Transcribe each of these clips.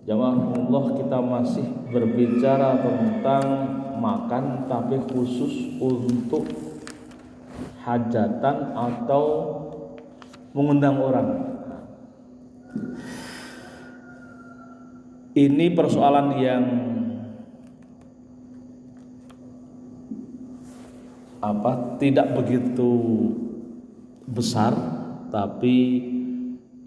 Jamaah, kita masih berbicara tentang makan, tapi khusus untuk hajatan atau mengundang orang. Ini persoalan yang tidak begitu besar, tapi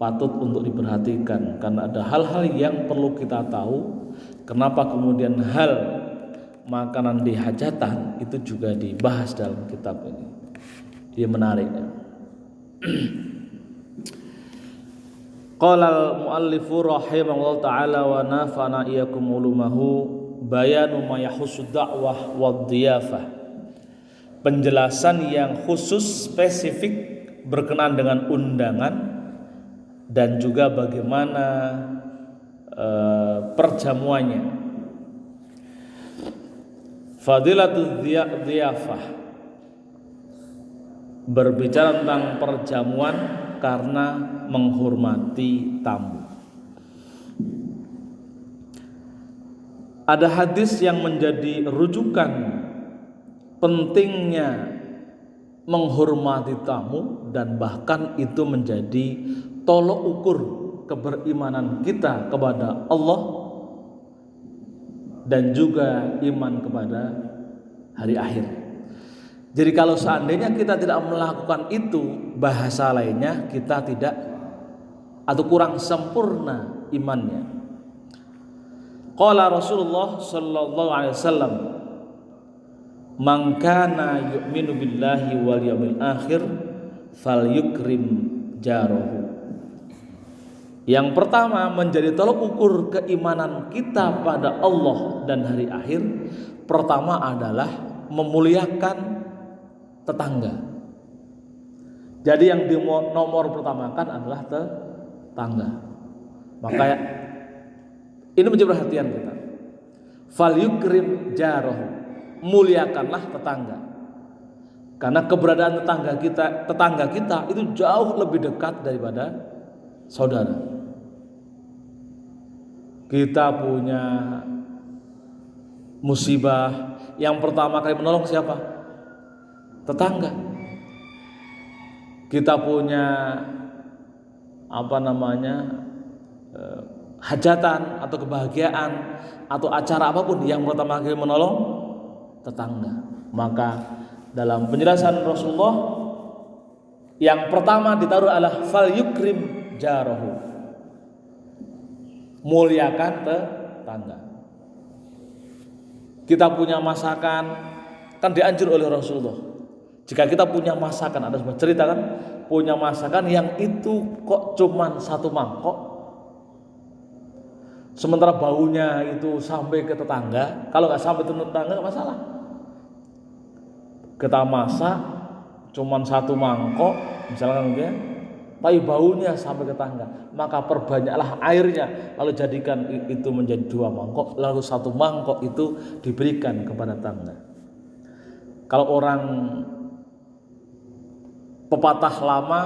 patut untuk diperhatikan karena ada hal-hal yang perlu kita tahu. Kenapa kemudian hal makanan di hajatan itu juga dibahas dalam kitab ini? Dia menarik. Qala al-muallifu rahimahullah ta'ala wa nafa'ana iyyakum ulumahu bayanu ma yahussu da'wah wa dhiyafah. Penjelasan yang khusus spesifik berkenaan dengan undangan dan juga bagaimana perjamuannya. Fadilatul dhiyafah, berbicara tentang perjamuan karena menghormati tamu. Ada hadis yang menjadi rujukan pentingnya menghormati tamu, dan bahkan itu menjadi tolok ukur keberimanan kita kepada Allah dan juga iman kepada hari akhir. Jadi kalau seandainya kita tidak melakukan itu, bahasa lainnya kita tidak atau kurang sempurna imannya. Qala Rasulullah sallallahu alaihi wasallam, man kana yu'minu billahi wal yawmil akhir falyukrim jarahu. Yang pertama menjadi tolok ukur keimanan kita pada Allah dan hari akhir, pertama adalah memuliakan tetangga. Jadi yang di nomor pertamakan adalah tetangga. Maka ini menjadi perhatian kita. Falyukrim jarahu, muliakanlah tetangga. Karena keberadaan tetangga kita itu jauh lebih dekat daripada saudara. Kita punya musibah, yang pertama kali menolong siapa? Tetangga. Kita punya hajatan atau kebahagiaan atau acara apapun, yang pertama kali menolong tetangga. Maka dalam penjelasan Rasulullah, yang pertama ditaruh adalah fal yukrim jarahu, muliakan tetangga. Kita punya masakan, kan dianjur oleh Rasulullah. Jika kita punya masakan, ada sebuah cerita kan, punya masakan yang itu kok cuman satu mangkok, sementara baunya itu sampai ke tetangga. Kalau nggak sampai ke tetangga nggak masalah. Kita masak cuman satu mangkok, misalkan gitu ya, tapi baunya sampai ke tetangga, maka perbanyaklah airnya, lalu jadikan itu menjadi 2 mangkok, lalu 1 mangkok itu diberikan kepada tetangga. Kalau orang pepatah lama,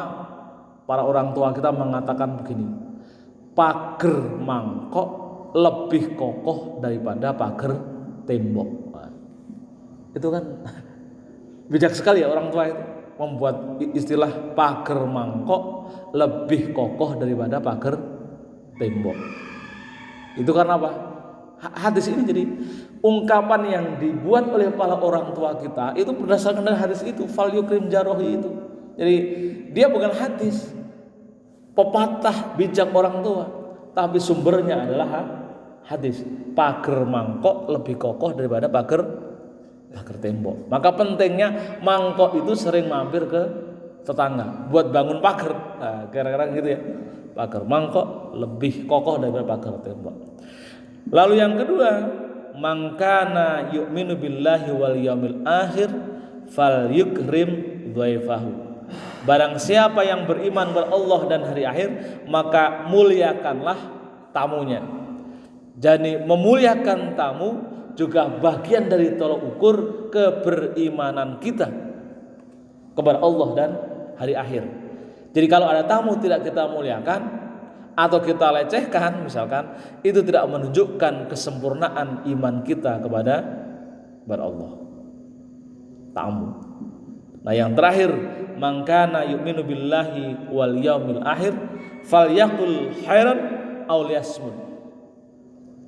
para orang tua kita mengatakan begini, pagar mangkok lebih kokoh daripada pagar tembok. Itu kan bijak sekali ya orang tua itu, membuat istilah pagar mangkok lebih kokoh daripada pagar tembok. Itu karena apa? Hadis ini jadi ungkapan yang dibuat oleh para orang tua kita itu berdasarkan dari hadis itu, fal yukrim jarahu itu. Jadi dia bukan hadis pepatah bijak orang tua, tapi sumbernya adalah hadis. Pagar mangkok lebih kokoh daripada pagar tembok. Maka pentingnya mangkok itu sering mampir ke tetangga buat bangun pagar. Nah, kira-kira gitu ya. Pagar mangkok lebih kokoh daripada pagar tembok. Lalu yang kedua, man kana yu'minu billahi wal yawmil akhir falyukrim dhaifahu. Barang siapa yang beriman kepada Allah dan hari akhir, maka muliakanlah tamunya. Jadi memuliakan tamu juga bagian dari tolok ukur keberimanan kita kepada Allah dan hari akhir. Jadi kalau ada tamu tidak kita muliakan, atau kita lecehkan misalkan, itu tidak menunjukkan kesempurnaan iman kita kepada Allah. Ta'ammu. Nah yang terakhir, man kana yu'minu billahi wal yaumil akhir falyaqul khairan aw liyasmut.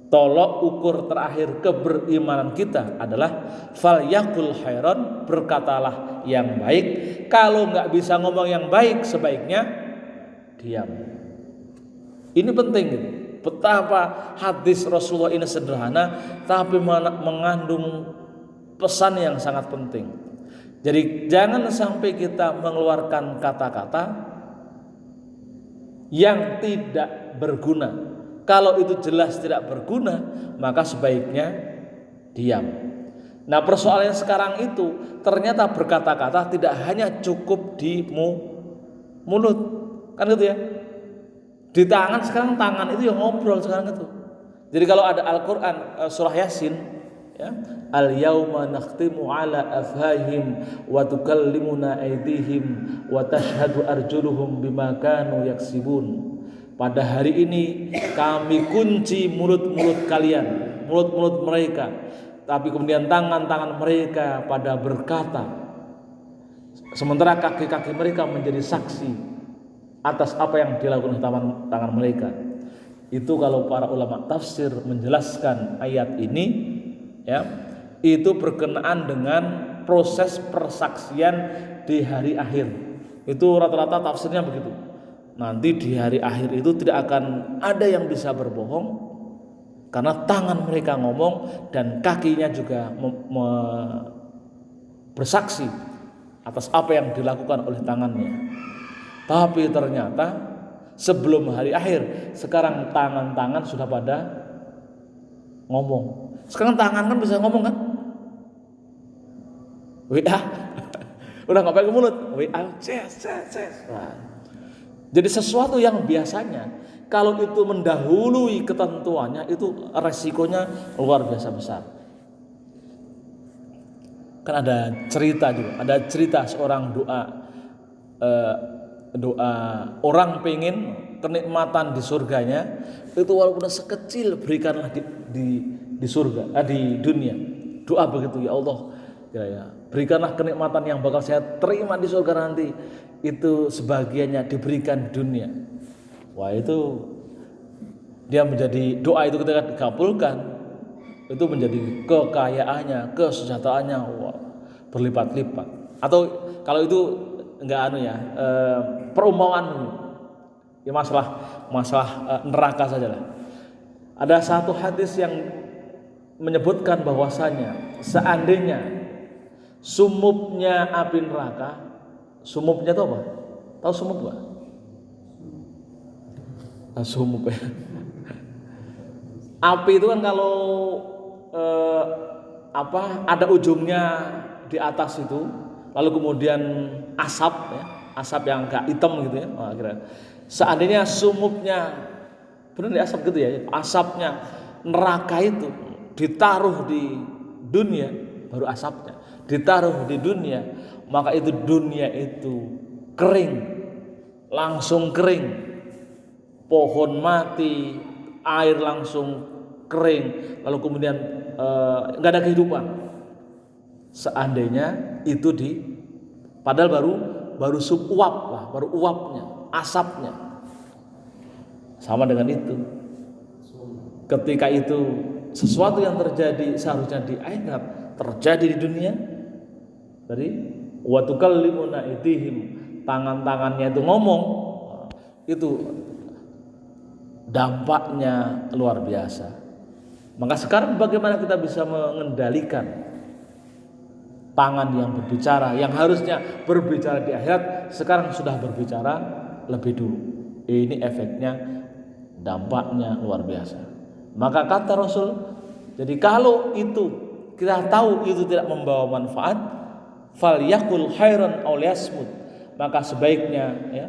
Tolok ukur terakhir keberimanan kita adalah falyaqul khairan, berkatalah yang baik. Kalau nggak bisa ngomong yang baik, sebaiknya diam. Ini penting. Betapa hadis Rasulullah ini sederhana tapi mengandung pesan yang sangat penting. Jadi jangan sampai kita mengeluarkan kata-kata yang tidak berguna. Kalau itu jelas tidak berguna, maka sebaiknya diam. Nah persoalannya sekarang itu ternyata berkata-kata tidak hanya cukup di mulut, kan gitu ya. Di tangan sekarang, tangan itu yang ngobrol sekarang itu. Jadi kalau ada Al-Quran surah Yasin ya, al-yauma nakhtimu ala afhahim wa tukallimuna aydihim wa tashhadu arjuluhum bima kanu yaksibun. Pada hari ini kami kunci mulut-mulut kalian, mulut-mulut mereka, tapi kemudian tangan-tangan mereka pada berkata, sementara kaki-kaki mereka menjadi saksi atas apa yang dilakukan tangan mereka. Itu kalau para ulama tafsir menjelaskan ayat ini ya, itu berkenaan dengan proses persaksian di hari akhir. Itu rata-rata tafsirnya begitu. Nanti di hari akhir itu tidak akan ada yang bisa berbohong karena tangan mereka ngomong dan kakinya juga bersaksi atas apa yang dilakukan oleh tangannya. Tapi ternyata sebelum hari akhir, sekarang tangan-tangan sudah pada ngomong. Sekarang tangan kan bisa ngomong kan? WA, udah nggak pakai mulut. WA, ces. Nah, jadi sesuatu yang biasanya kalau itu mendahului ketentuannya, itu resikonya luar biasa besar. Kan ada cerita juga, ada cerita seorang doa orang pengen kenikmatan di surganya itu walaupun sekecil berikanlah di surga, di dunia. Doa begitu, ya Allah, ya, berikanlah kenikmatan yang bakal saya terima di surga nanti, itu sebagiannya diberikan di dunia. Wah, itu dia menjadi doa itu ketika dikabulkan itu menjadi kekayaannya, kesejahteraannya berlipat-lipat. Atau kalau itu enggak perumpamaan ya, masalah neraka saja lah. Ada satu hadis yang menyebutkan bahwasanya seandainya sumupnya api neraka, sumupnya itu apa? Tahu sumup nggak? Sumup ya. Api itu kan kalau ada ujungnya di atas itu, lalu kemudian asap ya, asap yang agak hitam gitu ya. Wah, kira seandainya sumupnya benar di asap gitu ya, asapnya neraka itu ditaruh di dunia, baru asapnya ditaruh di dunia, maka itu dunia itu kering, langsung kering, pohon mati, air langsung kering, lalu kemudian nggak ada kehidupan. Seandainya itu padahal baru uap lah, baru uapnya, asapnya. Sama dengan itu. Ketika itu sesuatu yang terjadi seharusnya di akhirat terjadi di dunia. Dari wa tukallimuna aydihim, tangan-tangannya itu ngomong, itu dampaknya luar biasa. Maka sekarang bagaimana kita bisa mengendalikan tangan yang berbicara, yang harusnya berbicara di akhirat, sekarang sudah berbicara lebih dulu. Ini efeknya, dampaknya luar biasa. Maka kata Rasul, jadi kalau itu kita tahu itu tidak membawa manfaat, falyakul khairan aw liyasmut, maka sebaiknya ya,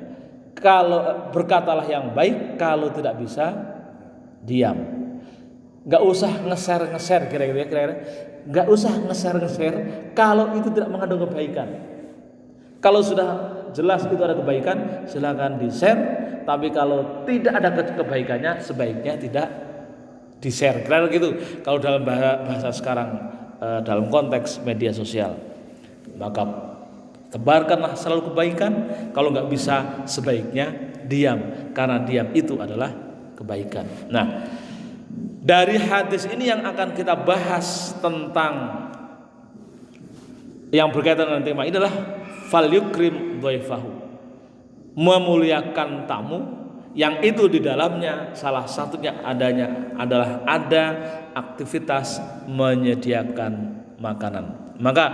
kalau berkatalah yang baik, kalau tidak bisa diam. Gak usah ngeser kira-kira. Gak usah ngeser kalau itu tidak mengandung kebaikan. Kalau sudah jelas itu ada kebaikan, silakan di-share. tapi kalau tidak ada kebaikannya sebaiknya tidak di-share. Kira-kira gitu kalau dalam bahasa sekarang, dalam konteks media sosial. Maka tebarkanlah selalu kebaikan, kalau nggak bisa sebaiknya diam, karena diam itu adalah kebaikan. Nah, dari hadis ini yang akan kita bahas tentang yang berkaitan dengan tema ini adalah falyukrim dhaifahu, memuliakan tamu, yang itu di dalamnya salah satunya adalah ada aktivitas menyediakan makanan. Maka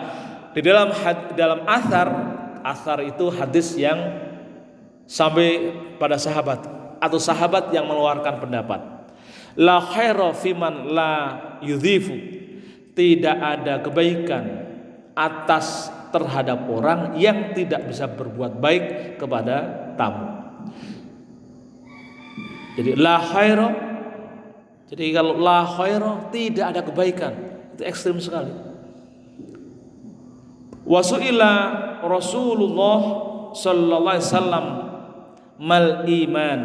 di dalam asar itu hadis yang sampai pada sahabat atau sahabat yang mengeluarkan pendapat, la khaira fiman la yudhifu, tidak ada kebaikan atas terhadap orang yang tidak bisa berbuat baik kepada tamu. Jadi la khaira, jadi kalau la khaira tidak ada kebaikan, itu ekstrim sekali. Wasu'ila Rasulullah sallallahu alaihi wasallam mal iman,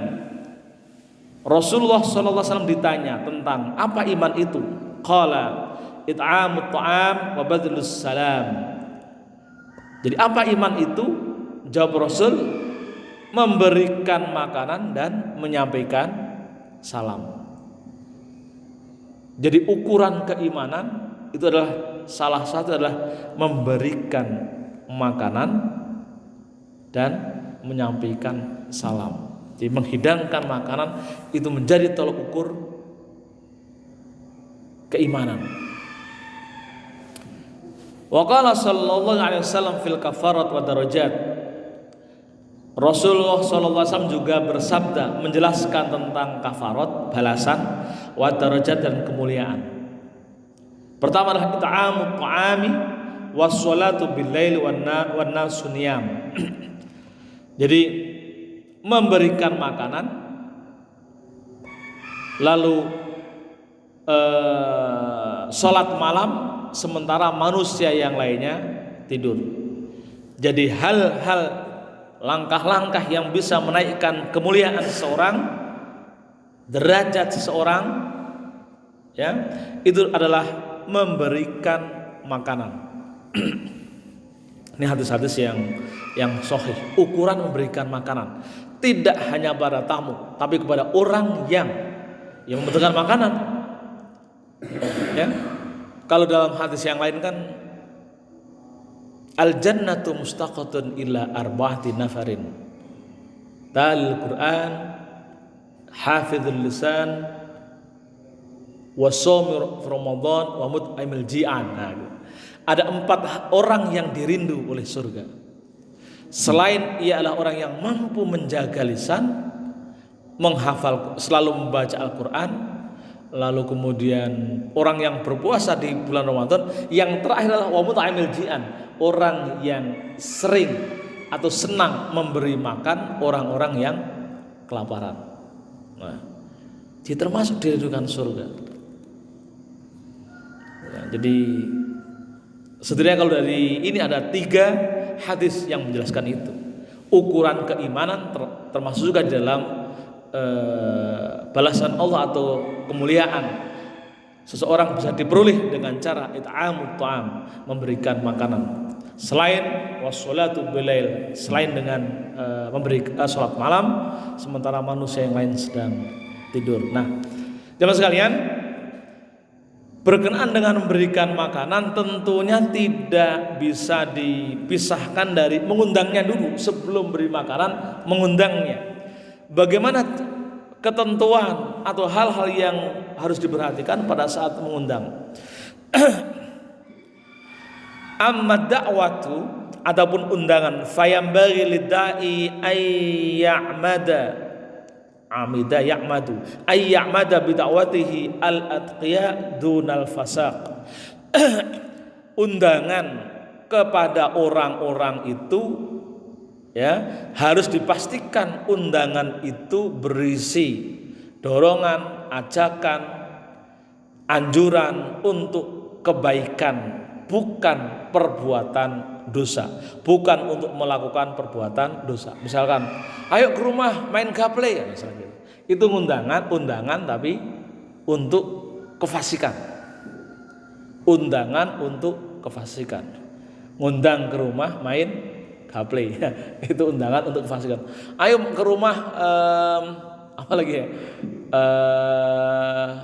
Rasulullah sallallahu alaihi wasallam ditanya tentang apa iman itu. Qala it'amut ta'am wa badlus salam. Jadi apa iman itu? Jawab Rasul, memberikan makanan dan menyampaikan salam. Jadi ukuran keimanan itu adalah salah satu adalah memberikan makanan dan menyampaikan salam. Jadi menghidangkan makanan itu menjadi tolak ukur keimanan. Wa qala sallallahu alaihi wasallam fil kafarat wa darajat, Rasulullah sallallahu alaihi wasallam juga bersabda menjelaskan tentang kafarat, balasan, wa darajat dan kemuliaan. Pertama adalah it'amut ta'ami was salatu bil lail wan nasu niyam. Jadi memberikan makanan lalu salat malam sementara manusia yang lainnya tidur. Jadi hal-hal, langkah-langkah yang bisa menaikkan kemuliaan seseorang, derajat seseorang, ya, itu adalah memberikan makanan. Ini hadis-hadis yang sahih. Ukuran memberikan makanan tidak hanya pada tamu, tapi kepada orang yang membutuhkan makanan. Ya. Kalau dalam hadis yang lain kan al jannatu mustaqatun illa arba'ati nafarin, talil Quran, hafizul lisan, wasomir Ramadan, wa mut'imil ji'an. Nah, ada 4 orang yang dirindu oleh surga. Selain ia adalah orang yang mampu menjaga lisan, menghafal, selalu membaca Al-Quran, lalu kemudian orang yang berpuasa di bulan Ramadan, yang terakhir adalah wa mut'imil ji'an, orang yang sering atau senang memberi makan orang-orang yang kelaparan. Nah, dia termasuk dirindukan surga. Ya, jadi setidaknya kalau dari ini ada 3 hadis yang menjelaskan itu. Ukuran keimanan termasuk juga di dalam balasan Allah atau kemuliaan seseorang bisa diperoleh dengan cara it'amut ta'am, memberikan makanan. Selain wassalatu bilail, selain dengan memberi salat malam sementara manusia yang lain sedang tidur. Nah, jemaah sekalian, berkenaan dengan memberikan makanan tentunya tidak bisa dipisahkan dari mengundangnya dulu. Sebelum beri makanan, mengundangnya. Bagaimana ketentuan atau hal-hal yang harus diperhatikan pada saat mengundang. Amma da'watu, adapun undangan, fayambaghi lidda'i ayya'mada amida ya'madu ayya'mada bida'watihi al-atqiya dunal fasaq. Undangan kepada orang-orang itu, ya, harus dipastikan undangan itu berisi dorongan, ajakan, anjuran untuk kebaikan bukan perbuatan dosa, bukan untuk melakukan perbuatan dosa. Misalkan, ayo ke rumah main gaple ya misalnya. Itu undangan tapi untuk kefasikan. Undangan untuk kefasikan. Ngundang ke rumah main gaple. Itu undangan untuk kefasikan. Ayo ke rumah apa lagi ya?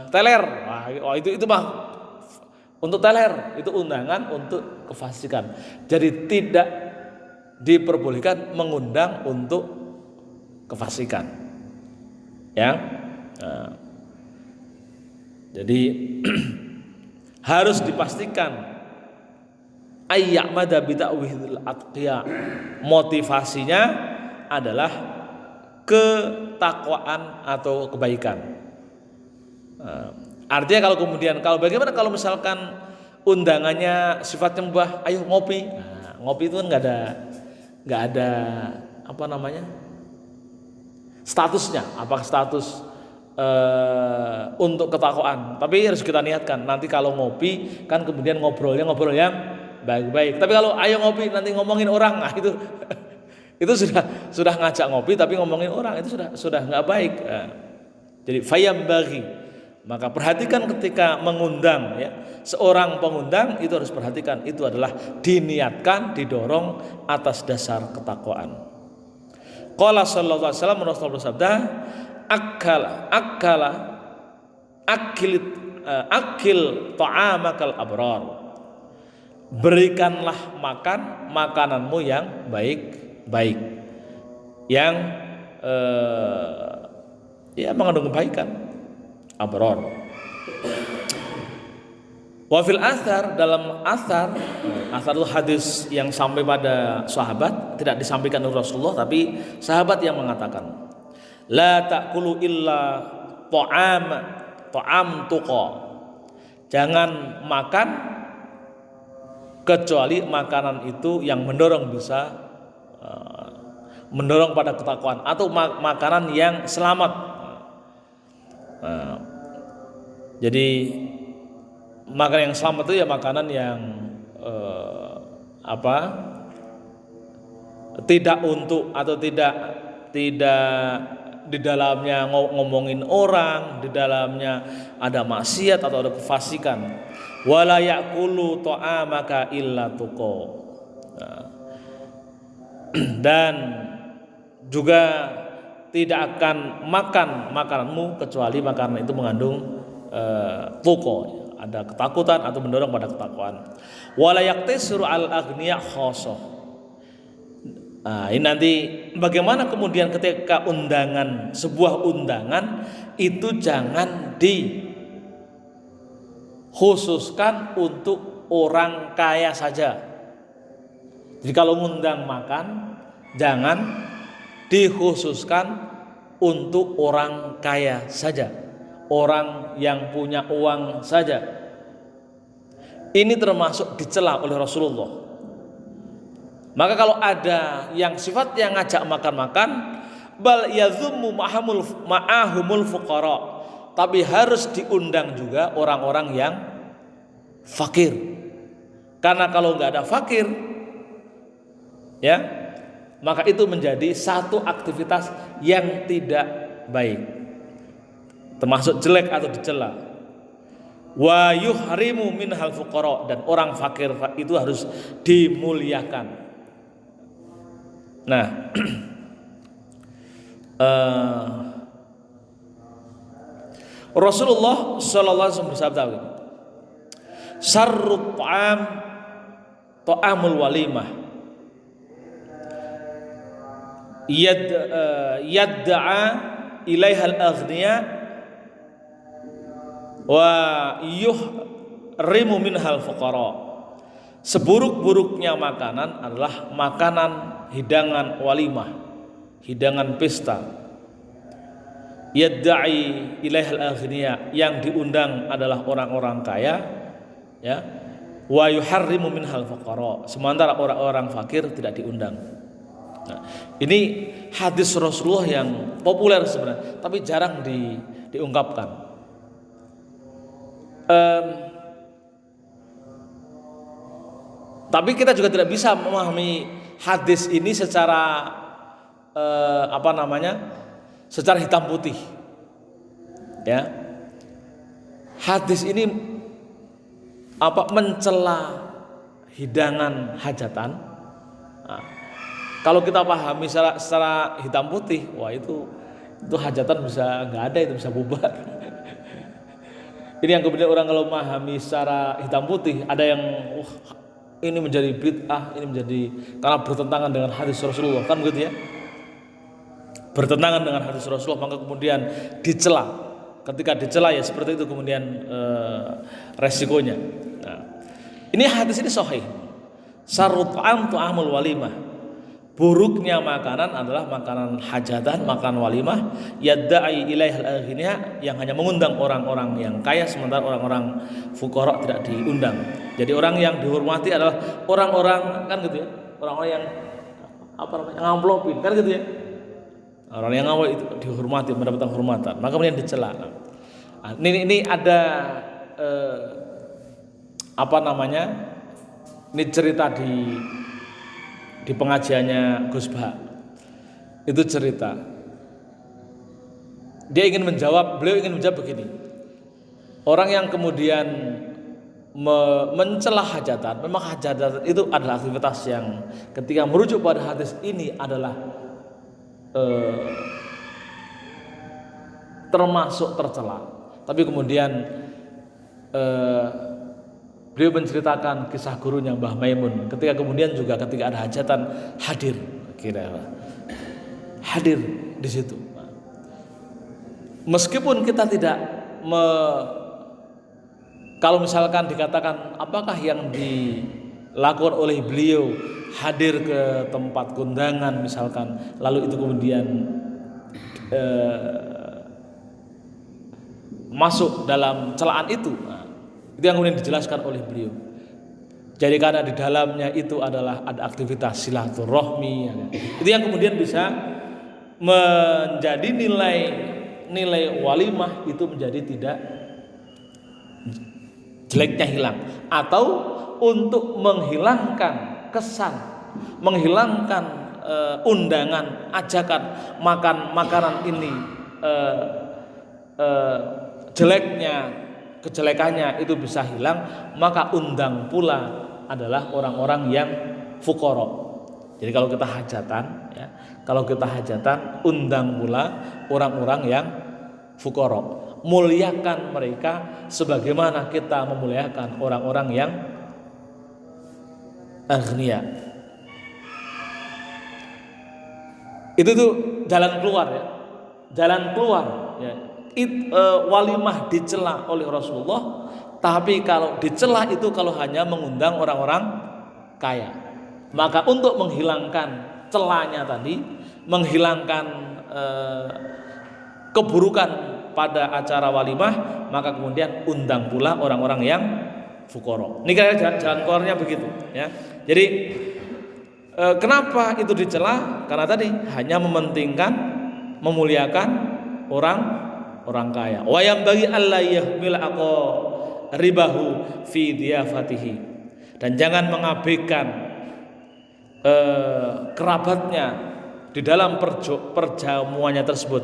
Teler. Wah, itu mah untuk teler, itu undangan untuk kefasikan. Jadi tidak diperbolehkan mengundang untuk kefasikan. Ya. Nah, jadi harus dipastikan ayyamada bita'wihil atqiya. Motivasinya adalah ketakwaan atau kebaikan. Artinya kalau bagaimana kalau misalkan undangannya sifatnya mubah, ayo ngopi. Nah, ngopi itu kan nggak ada apa namanya statusnya, apakah status untuk ketakwaan. Tapi harus kita niatkan. Nanti kalau ngopi kan kemudian ngobrol yang baik-baik. Tapi kalau ayo ngopi nanti ngomongin orang, nah itu itu sudah ngajak ngopi tapi ngomongin orang, itu sudah nggak baik. Nah, jadi fayam bagi. Maka perhatikan ketika mengundang ya, seorang pengundang itu harus perhatikan itu adalah diniatkan, didorong atas dasar ketakwaan. Qala sallallahu alaihi wasallam, Rasulullah bersabda, akil ta'amakal abrar. Berikanlah makan makananmu yang baik-baik, yang mengandung kebaikan. Abrar. Wafil asar, dalam asar itu hadis yang sampai pada sahabat, tidak disampaikan oleh Rasulullah tapi sahabat yang mengatakan, la ta'kulu illa ta'am tuqa. Jangan makan kecuali makanan itu yang mendorong pada ketakwaan atau makanan yang selamat. Jadi makanan yang selamat itu ya makanan yang tidak untuk atau tidak di dalamnya ngomongin orang, di dalamnya ada maksiat atau ada kefasikan. Wala ya'kulu ta'amaka illa tuqa. Dan juga tidak akan makan makananmu kecuali makanan itu mengandung tuqa, ada ketakutan atau mendorong pada ketakwaan. Wala yaqtisru al aghniya khosoh. Nah, ini nanti bagaimana kemudian ketika sebuah undangan itu jangan dikhususkan untuk orang kaya saja. Jadi kalau ngundang makan jangan dikhususkan untuk orang kaya saja, orang yang punya uang saja. Ini termasuk dicela oleh Rasulullah. Maka kalau ada yang sifatnya ngajak makan-makan, bal yadhummu ma'ahumul fuqara, tapi harus diundang juga orang-orang yang fakir. Karena kalau nggak ada fakir, ya, maka itu menjadi satu aktivitas yang tidak baik, termasuk jelek atau dicela. Wa yuhrimu minhal fuqara, dan orang fakir itu harus dimuliakan. Nah, Rasulullah sallallahu alaihi wasallam bersabda, "Syarrut ta'amul walimah yad'a ilaihal aghniya wa yuhrimu minhal fuqara." Seburuk-buruknya makanan adalah makanan hidangan walimah, hidangan pesta. Yad'i ilaihal aghniya, yang diundang adalah orang-orang kaya, ya. Wa yuharrimu minhal fuqara, sementara orang-orang fakir tidak diundang. Nah, ini hadis Rasulullah yang populer sebenarnya, tapi jarang diungkapkan. Tapi kita juga tidak bisa memahami hadis ini secara secara hitam putih. Ya. Hadis ini mencela hidangan hajatan. Nah, kalau kita pahami secara hitam putih, wah itu hajatan bisa nggak ada, itu bisa bubar. Ini yang kemudian orang kalau memahami secara hitam putih, ada yang ini menjadi bid'ah, ini menjadi karena bertentangan dengan hadis Rasulullah, kan begitu ya? Bertentangan dengan hadis Rasulullah, maka kemudian dicela. Ketika dicela ya seperti itu kemudian resikonya. Nah, ini hadis ini sahih. Syarrut ta'am tu'amul walimah. Buruknya makanan adalah makanan hajatan, makanan walimah, yadda'i ilaihal aghniya, yang hanya mengundang orang-orang yang kaya sementara orang-orang fuqara tidak diundang. Jadi orang yang dihormati adalah orang-orang, kan gitu ya, orang-orang yang ngamplopin, kan gitu ya. Orang yang ngawal itu dihormati, mendapatkan hormatan, maka kemudian dicela. Nah, ini ada ini cerita di pengajiannya Gus Bah. Itu cerita. Beliau ingin menjawab begini. Orang yang kemudian mencela hajatan, memang hajatan itu adalah aktivitas yang ketika merujuk pada hadis ini adalah termasuk tercela. Tapi kemudian beliau menceritakan kisah gurunya Mbah Maimun ketika ada hajatan hadir di situ. Meskipun kita tidak kalau misalkan dikatakan apakah yang dilakukan oleh beliau hadir ke tempat kondangan misalkan, lalu itu kemudian masuk dalam celaan itu, itu yang kemudian dijelaskan oleh beliau. Jadi karena di dalamnya itu adalah ada aktivitas silaturahmi, ya kan? Itu yang kemudian bisa menjadi nilai walimah itu menjadi tidak jeleknya hilang, atau untuk menghilangkan kesan, menghilangkan undangan, ajakan makan makanan ini kejelekannya itu bisa hilang, maka undang pula adalah orang-orang yang fuqara. Jadi kalau kita hajatan, undang pula orang-orang yang fuqara. Muliakan mereka sebagaimana kita memuliakan orang-orang yang aghnia. Itu tuh jalan keluar ya. Walimah dicela oleh Rasulullah, tapi kalau dicela itu kalau hanya mengundang orang-orang kaya. Maka untuk menghilangkan celanya tadi, menghilangkan keburukan pada acara walimah, maka kemudian undang pula orang-orang yang fuqara. Ini kira-kira jalan keluarnya begitu ya. Jadi kenapa itu dicela? Karena tadi hanya mementingkan memuliakan orang kaya. Wa yang bagi Allah yahmil ribahu fi diyafatihi, dan jangan mengabaikan kerabatnya di dalam perjamuannya tersebut.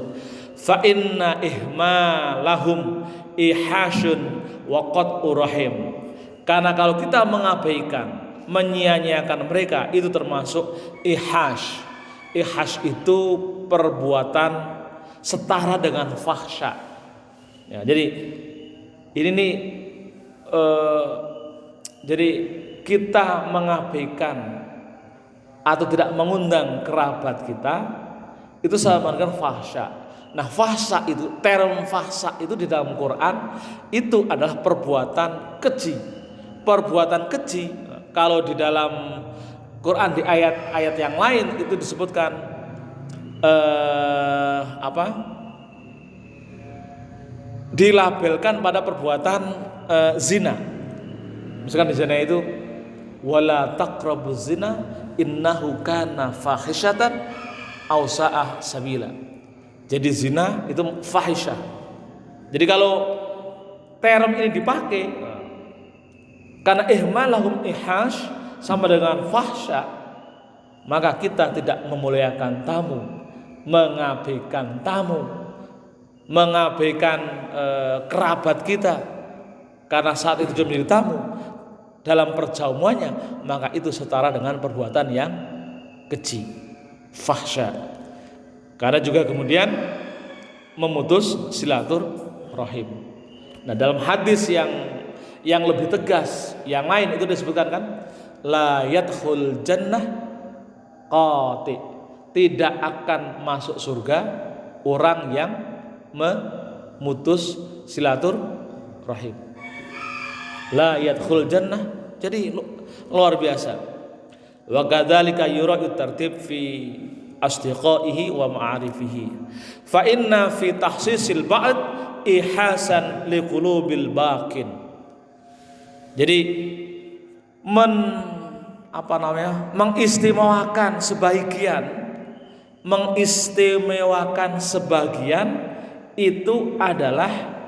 Fa inna ihmalahum ihashun wa qat'u rahim. Karena kalau kita mengabaikan, menyia-nyiakan mereka, itu termasuk ihash. Ihash itu perbuatan setara dengan fahsya. Ya, jadi ini nih jadi kita mengabaikan atau tidak mengundang kerabat kita itu sama dengan fahsya. Nah, fahsya itu, term fahsya itu di dalam Quran itu adalah perbuatan keji. Perbuatan keji kalau di dalam Quran di ayat-ayat yang lain itu disebutkan dilabelkan pada perbuatan zina. Misalkan di zina itu wala taqrabuz zina innahu kana fahisyatan aw sa'a sabila. Jadi zina itu fahisyah. Jadi kalau term ini dipakai karena ihmalahum ihash, sama dengan fahsya, maka kita tidak memuliakan tamu, mengabaikan tamu, mengabaikan kerabat kita karena saat itu dia menjadi tamu dalam perjamuannya, maka itu setara dengan perbuatan yang keji, fahsya. Karena juga kemudian memutus silaturahim. Nah, dalam hadis yang lebih tegas, yang lain itu disebutkan kan, la yadkhul jannah qati, tidak akan masuk surga orang yang memutus silaturahim. La yadkhul jannah, jadi luar biasa. Wa kadzalika yura'u tartib fi asdiqaihi wa ma'arifihi. Fa inna fi tahsisil ba'd ihasan liqulubil baqin. Jadi mengistimewakan sebagian itu adalah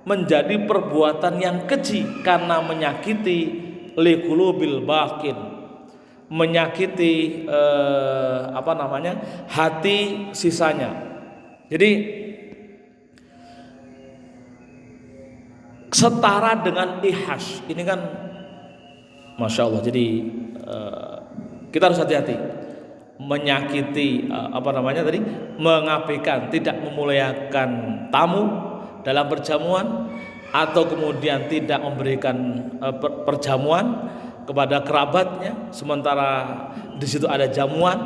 menjadi perbuatan yang keji karena menyakiti liqulubil baqin, menyakiti hati sisanya. Jadi setara dengan ihas. Ini kan Masya Allah. Jadi kita harus hati-hati menyakiti mengabaikan, tidak memuliakan tamu dalam perjamuan, atau kemudian tidak memberikan perjamuan kepada kerabatnya sementara di situ ada jamuan,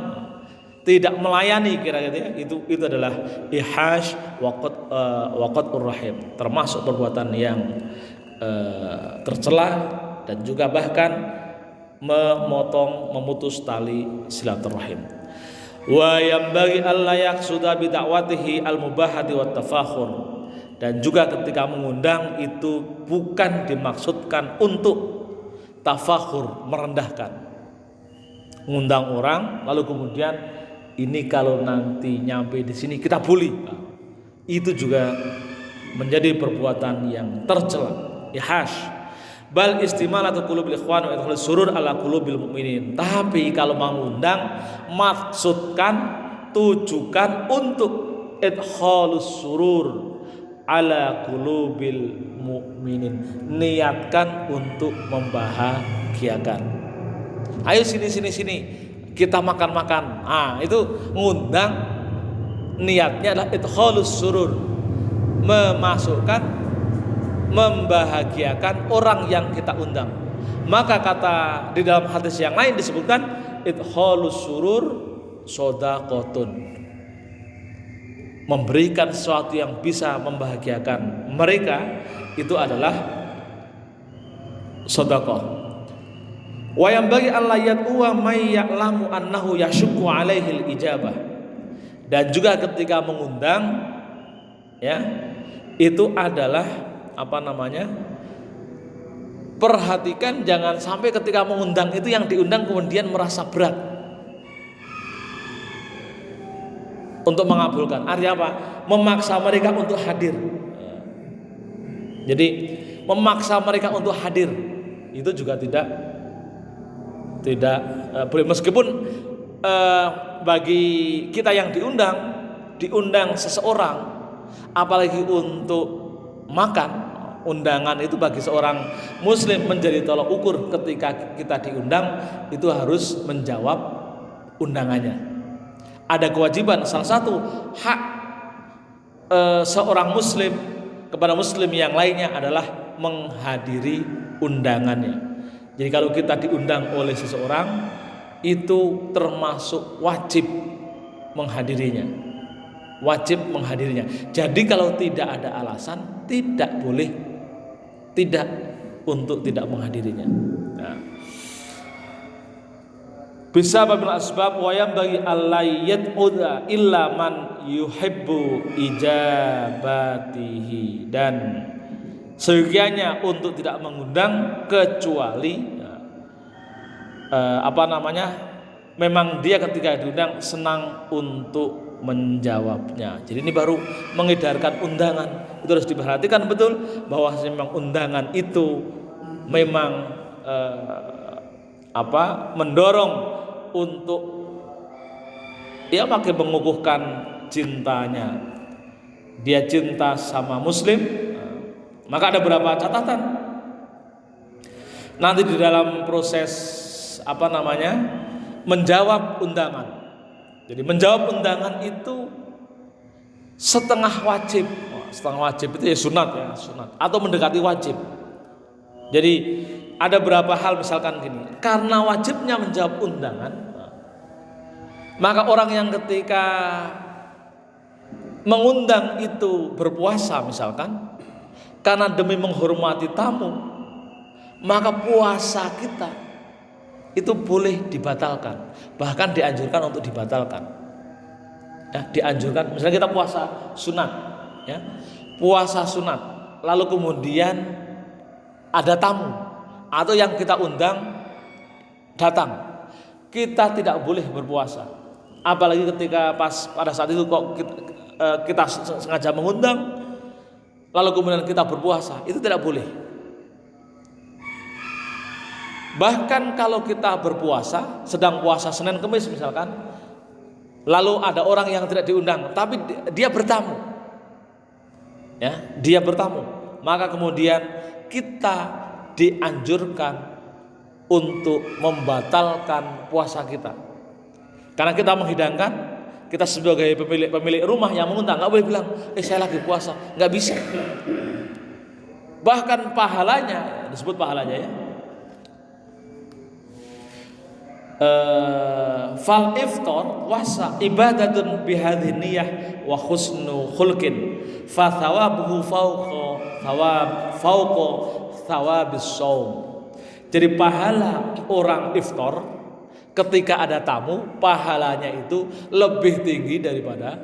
tidak melayani, kira-kira itu adalah ihas waqatur rahim, termasuk perbuatan yang tercela dan juga bahkan memutus tali silaturahim. Wa yambaghi alla yaqsuda bi da'watihi al-mubahati wat tafakhur, dan juga ketika mengundang itu bukan dimaksudkan untuk tafakhur, merendahkan, mengundang orang lalu kemudian ini kalau nanti nyampe di sini kita bully, itu juga menjadi perbuatan yang tercela, ihas. Bal istimalatu qulubil ikhwan wa idkhul surur ala qulubil mu'minin. Tapi kalau mengundang, maksudkan, tujukan untuk idkhalus surur ala qulubil mu'minin, niatkan untuk membahagiakan. Ayo sini kita makan. Itu ngundang, niatnya adalah idkhalus surur, memasukkan, membahagiakan orang yang kita undang. Maka kata di dalam hadis yang lain disebutkan idkhalus surur shadaqatun, memberikan sesuatu yang bisa membahagiakan mereka itu adalah sedekah. Wa yanbaghi alla yad'uwa may ya'lamu annahu yashukku 'alaihi al-ijabah. Dan juga ketika mengundang, ya, itu adalah perhatikan jangan sampai ketika mengundang itu yang diundang kemudian merasa berat untuk mengabulkan. Artinya apa? Memaksa mereka untuk hadir. Jadi memaksa mereka untuk hadir itu juga tidak boleh, meskipun bagi kita yang diundang seseorang, apalagi untuk makan, undangan itu bagi seorang muslim menjadi tolak ukur. Ketika kita diundang itu harus menjawab undangannya. Ada kewajiban, salah satu hak seorang muslim kepada muslim yang lainnya adalah menghadiri undangannya. Jadi kalau kita diundang oleh seseorang itu termasuk wajib menghadirinya. Jadi kalau tidak ada alasan, tidak boleh untuk tidak menghadirinya. Nah, bisa babil asbab wa yanbaghi allayyad uda illa man yuhibbu ijabatihi, dan seyogianya untuk tidak mengundang kecuali memang dia ketika diundang senang untuk menjawabnya. Jadi ini baru mengedarkan undangan, itu harus diperhatikan betul bahwa memang undangan itu memang mendorong untuk makin mengukuhkan cintanya. Dia cinta sama muslim, maka ada beberapa catatan. Nanti di dalam proses menjawab undangan. Jadi menjawab undangan itu setengah wajib. Setengah wajib itu ya sunat atau mendekati wajib. Jadi ada beberapa hal, misalkan gini, karena wajibnya menjawab undangan, maka orang yang ketika mengundang itu berpuasa misalkan, karena demi menghormati tamu, maka puasa kita itu boleh dibatalkan, bahkan dianjurkan untuk dibatalkan. Ya, dianjurkan, misalnya kita puasa sunat, ya, puasa sunat, lalu kemudian ada tamu atau yang kita undang datang, kita tidak boleh berpuasa. Apalagi ketika pada saat itu kok kita sengaja mengundang, lalu kemudian kita berpuasa, itu tidak boleh. Bahkan kalau kita berpuasa, sedang puasa Senin Kemis misalkan, lalu ada orang yang tidak diundang, tapi dia bertamu, ya, dia bertamu, maka kemudian kita dianjurkan untuk membatalkan puasa kita, karena kita menghidangkan, kita sebagai pemilik rumah yang mengundang, nggak boleh bilang, saya lagi puasa, nggak bisa. Bahkan pahalanya, disebut pahalanya ya, fal iftar wasa ibadatun bihadhi niyah wa husnu khulqin fa thawabuhu fawqa thawabis shaum. Jadi pahala orang iftar ketika ada tamu, pahalanya itu lebih tinggi daripada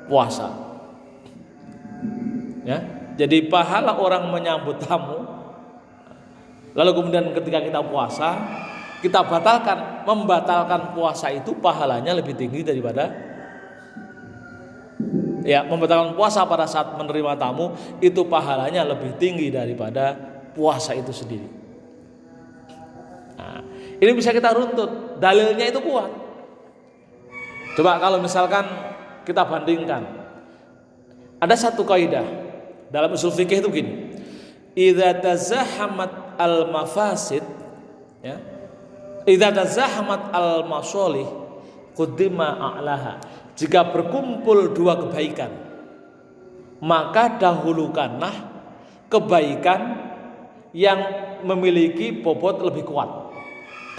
puasa. Ya, jadi pahala orang menyambut tamu, lalu kemudian ketika kita puasa, kita membatalkan puasa itu pahalanya lebih tinggi daripada membatalkan puasa pada saat menerima tamu, itu pahalanya lebih tinggi daripada puasa itu sendiri. Nah, ini bisa kita runtut, dalilnya itu kuat. Coba kalau misalkan kita bandingkan, ada satu kaidah dalam usul fikih itu gini, idza tazahamat al mafasid, ya, idza tazahamat al masolih quddima a'laha. Jika berkumpul dua kebaikan, maka dahulukanlah kebaikan yang memiliki bobot lebih kuat.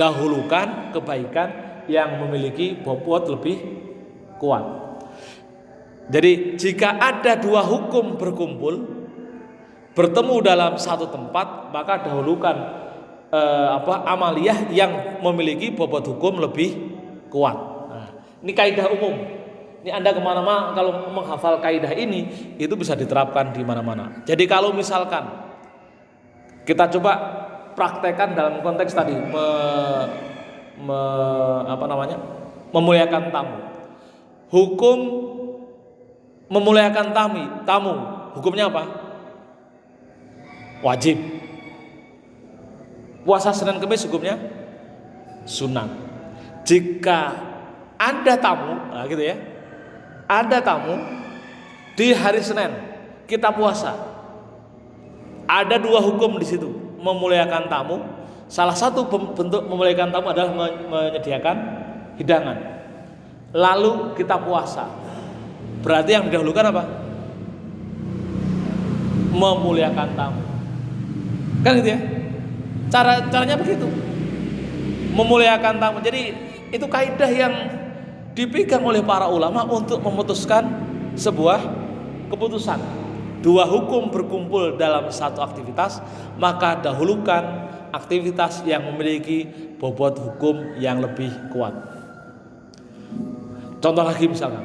Dahulukan kebaikan yang memiliki bobot lebih kuat. Jadi jika ada dua hukum berkumpul, bertemu dalam satu tempat, maka dahulukan amaliyah yang memiliki bobot hukum lebih kuat. Nah, ini kaidah umum. Ini Anda kemana-mana kalau menghafal kaidah ini, itu bisa diterapkan di mana-mana. Jadi kalau misalkan kita coba praktekkan dalam konteks tadi memuliakan tamu. Hukum memuliakan tamu, hukumnya apa? Wajib. Puasa Senin Kemis hukumnya sunat. Jika ada tamu, nah gitu ya, ada tamu di hari Senin kita puasa, ada dua hukum di situ, memuliakan tamu. Salah satu bentuk memuliakan tamu adalah menyediakan hidangan, lalu kita puasa. Berarti yang didahulukan apa? Memuliakan tamu, kan gitu ya. Caranya begitu, memuliakan tamu. Jadi itu kaidah yang dipegang oleh para ulama untuk memutuskan sebuah keputusan. Dua hukum berkumpul dalam satu aktivitas, maka dahulukan aktivitas yang memiliki bobot hukum yang lebih kuat. Contoh lagi misalkan,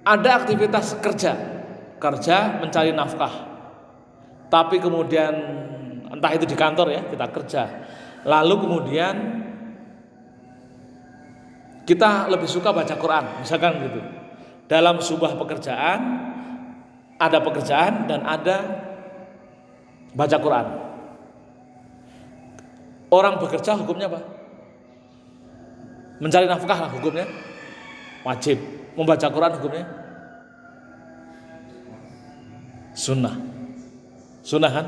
ada aktivitas kerja mencari nafkah, tapi kemudian entah itu di kantor ya, kita kerja, lalu kemudian kita lebih suka baca Quran misalkan gitu. Dalam sebuah pekerjaan ada pekerjaan dan ada baca Quran. Orang bekerja hukumnya apa? Mencari nafkah lah hukumnya wajib. Membaca Quran hukumnya sunnah. Sunnah kan?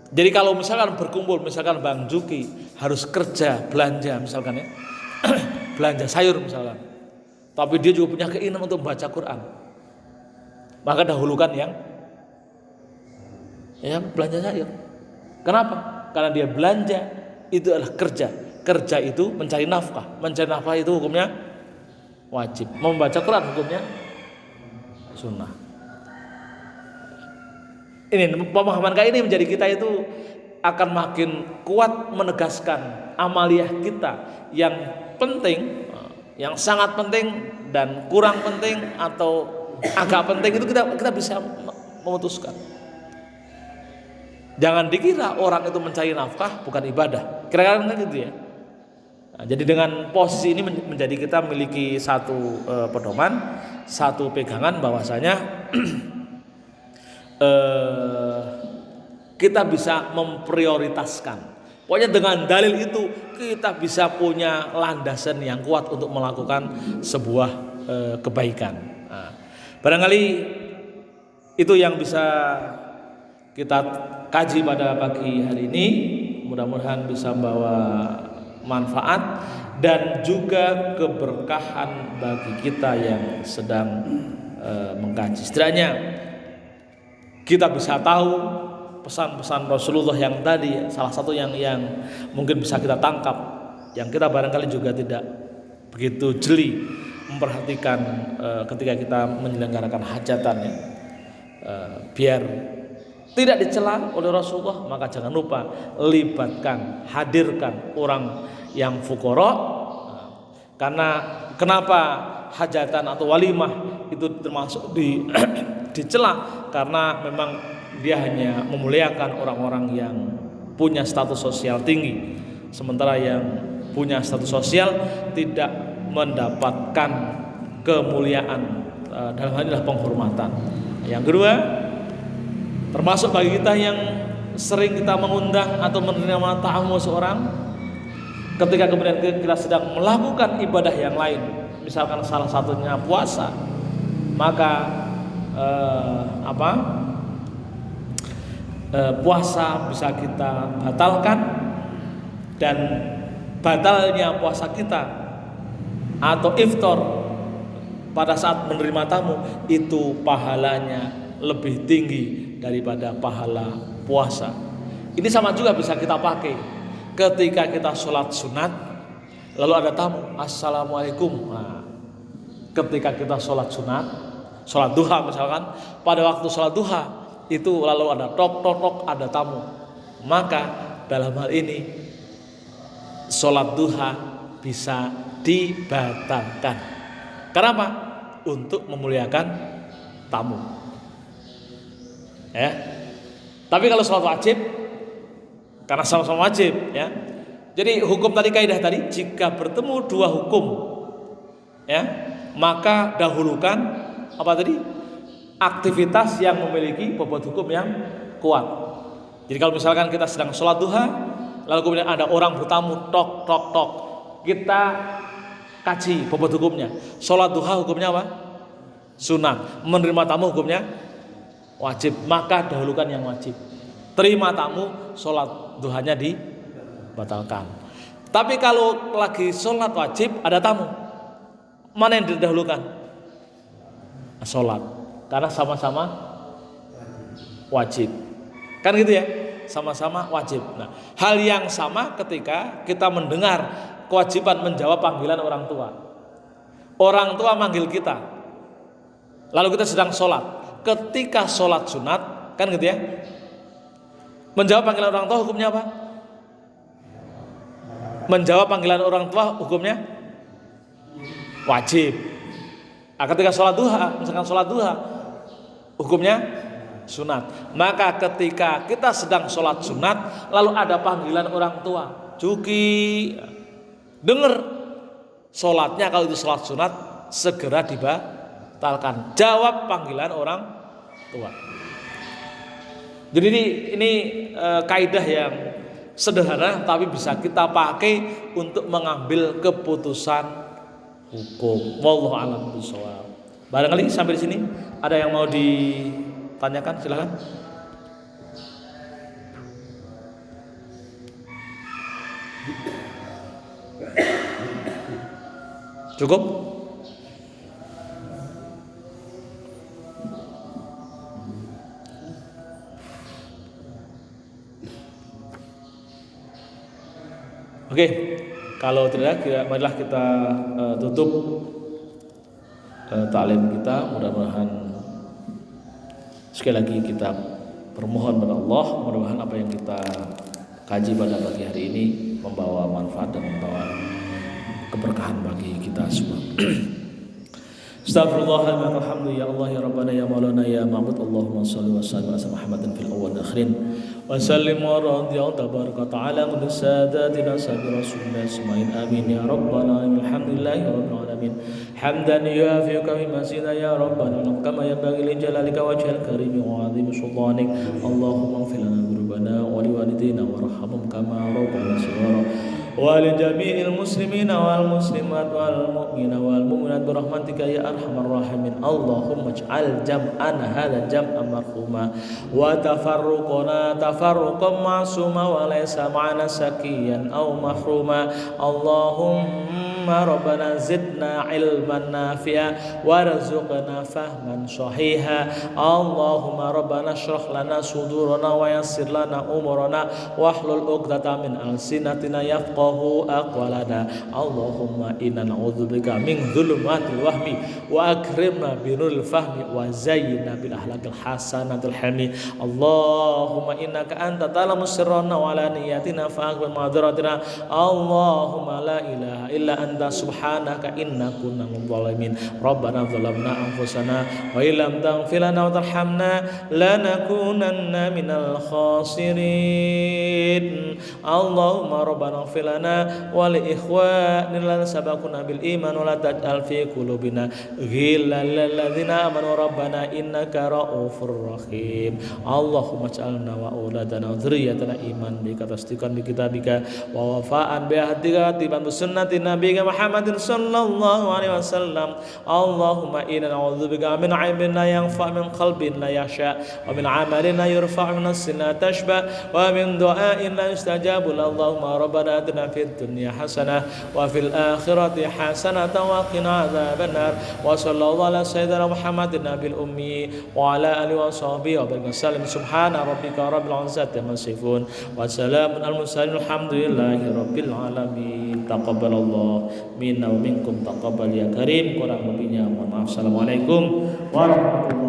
Jadi kalau misalkan berkumpul, misalkan Bang Juki harus kerja belanja misalkan ya, belanja sayur misalkan, tapi dia juga punya keinginan untuk membaca Quran, maka dahulukan yang belanja sayur. Kenapa? Karena dia belanja itu adalah kerja. Kerja itu mencari nafkah. Mencari nafkah itu hukumnya wajib. Membaca Quran hukumnya sunnah. Ini pemahaman kayak ini menjadi kita itu akan makin kuat menegaskan amaliyah kita yang penting, yang sangat penting dan kurang penting atau agak penting itu kita bisa memutuskan. Jangan dikira orang itu mencari nafkah bukan ibadah. Kira-kira gitu ya. Nah, jadi dengan posisi ini menjadi kita memiliki satu pedoman, satu pegangan bahwasanya kita bisa memprioritaskan. Pokoknya dengan dalil itu kita bisa punya landasan yang kuat untuk melakukan sebuah kebaikan. Nah, barangkali itu yang bisa kita kaji pada pagi hari ini. Mudah-mudahan bisa membawa manfaat dan juga keberkahan bagi kita yang sedang mengkaji. Setidaknya kita bisa tahu pesan-pesan Rasulullah yang tadi, salah satu yang mungkin bisa kita tangkap, yang kita barangkali juga tidak begitu jeli memperhatikan ketika kita menyelenggarakan hajatan ya. Biar tidak dicela oleh Rasulullah, maka jangan lupa libatkan, hadirkan orang yang fuqara. Karena kenapa hajatan atau walimah itu termasuk dicela? Karena memang dia hanya memuliakan orang-orang yang punya status sosial tinggi, sementara yang punya status sosial tidak mendapatkan kemuliaan, dalam hal ini adalah penghormatan. Yang kedua, termasuk bagi kita yang sering kita mengundang atau menerima tamu seorang, ketika kemudian kita sedang melakukan ibadah yang lain, misalkan salah satunya puasa, maka puasa bisa kita batalkan, dan batalnya puasa kita atau iftar pada saat menerima tamu itu pahalanya lebih tinggi daripada pahala puasa. Ini sama juga bisa kita pakai ketika kita sholat sunat lalu ada tamu, assalamualaikum. Nah, ketika kita sholat sunat, sholat duha misalkan, pada waktu sholat duha itu lalu ada tok ada tamu, maka dalam hal ini sholat duha bisa dibatalkan. Kenapa? Untuk memuliakan tamu. Ya. Tapi kalau sholat wajib, karena sama-sama wajib, ya. Jadi hukum tadi, kaidah tadi, jika bertemu dua hukum, ya, maka dahulukan apa tadi? Aktivitas yang memiliki bobot hukum yang kuat. Jadi kalau misalkan kita sedang sholat duha, lalu kemudian ada orang bertamu, tok, kita kaji bobot hukumnya. Sholat duha hukumnya apa? Sunat. Menerima tamu hukumnya wajib, maka dahulukan yang wajib. Terima tamu, sholat duhanya dibatalkan. Tapi kalau lagi sholat wajib ada tamu, mana yang didahulukan? Sholat, karena sama-sama wajib. Kan gitu ya, sama-sama wajib. Nah, hal yang sama ketika kita mendengar kewajiban menjawab panggilan orang tua. Orang tua manggil kita, lalu kita sedang sholat. Ketika sholat sunat, kan gitu ya, menjawab panggilan orang tua hukumnya apa? Menjawab panggilan orang tua hukumnya wajib. Nah, ketika sholat duha, misalkan sholat duha, hukumnya sunat. Maka ketika kita sedang sholat sunat, lalu ada panggilan orang tua, Juki, dengar sholatnya, kalau itu sholat sunat segera batalkan. Jawab panggilan orang tua. Jadi ini kaidah yang sederhana tapi bisa kita pakai untuk mengambil keputusan hukum. Wallahu a'lam bishawab. Barangkali sampai di sini ada yang mau ditanyakan, silakan. Cukup? Oke, kalau tidak, marilah kita tutup ta'lim kita. Mudah-mudahan sekali lagi kita bermohon kepada Allah, mudah-mudahan apa yang kita kaji pada pagi hari ini membawa manfaat dan membawa keberkahan bagi kita semua. Astaghfirullahaladzim, alhamdulillah, ya Allah, ya Rabbana, ya Maulana, ya Ma'bud. Allahumma salli wa sallim ala Muhammadin fil awwal wal akhirin wa sallim wa radiyallahu tabaraka ta'ala min sadatina sabi rasulillah asma'in amin ya Rabbana. Alhamdulillahi rabbil alamin hamdan yuafiqu masina ya Rabbana kama yanbaghi li jalalika wajhil karim wa 'azimi sultanik. Allahumma ighfir lana dzunubana wa liwalidayna warhamhum kama rabbana shighara wa li jami'il muslimina wal muslimat wal mu'minina wal mu'minat bi rahmatika ya arhamar rahimin. Allahumma ij'al jam'ana hadza jam'an marhuma wa tafarruqana tafarruqan ma'suma wa laysa ma'ana sakiyan aw mahruma. Allahumma rabbana zidna ilman nafi'a warzuqna fahman sahiha. Allahumma rabbana shrah lana sudurana wa yassir lana umurana wahlul 'uqdatam min alsinatina yafqahu aqwalana. Allahumma inna na'udzubika min dhulumatil wahmi wa akrimna binuril fahmi wa zayyinna bil akhlaqil hasanatil hilmi. Allahumma innaka anta ta'lamu sirrana wa alaniyatina fa'aqbil ma'dziratina. Allahumma la ilaha illa anta subhanaka inna kunna minadh dhalimin. Rabbana zalamna anfusana wa illam taghfir lana wa tarhamna lanakunanna minal khasirin. Allahumma rabbana ighfir lana wa li ikhwanina alladzina sabaquna bil iman wa la taj'al fi qulubina ghillan lil ladzina amanu rabbana innaka ra'ufur rahim. Allahumma ij'alna wa auladana wa dzurriyyatana iman bika tasdiqan bi kitabika wa wafa'an bi ahdika tiban bi sunnati nabiyika Muhammadin sallallahu alaihi wasallam. Allahumma inna na'udzubika min 'ilmin la yanfa' min qalbin la yakhsha wa min 'amalin la yurfa' min nafsin la tashba wa min du'ain la yustajabu. Allahumma rabbana atina fid dunya hasanah wa fil akhirati hasanah wa qina adzabannar. Wa sallallahu ala sayyidina Muhammadin nabil ummi wa ala alihi wa sahbihi wa baraka sallim. Subhana rabbika rabbil izzati amma yasifun wa salamun al mursalin alhamdulillahi rabbil alamin. Taqabbalallahu minna wa minkum taqabbal ya karim. Kurang lebihnya mohon maaf. Assalamualaikum warahmatullahi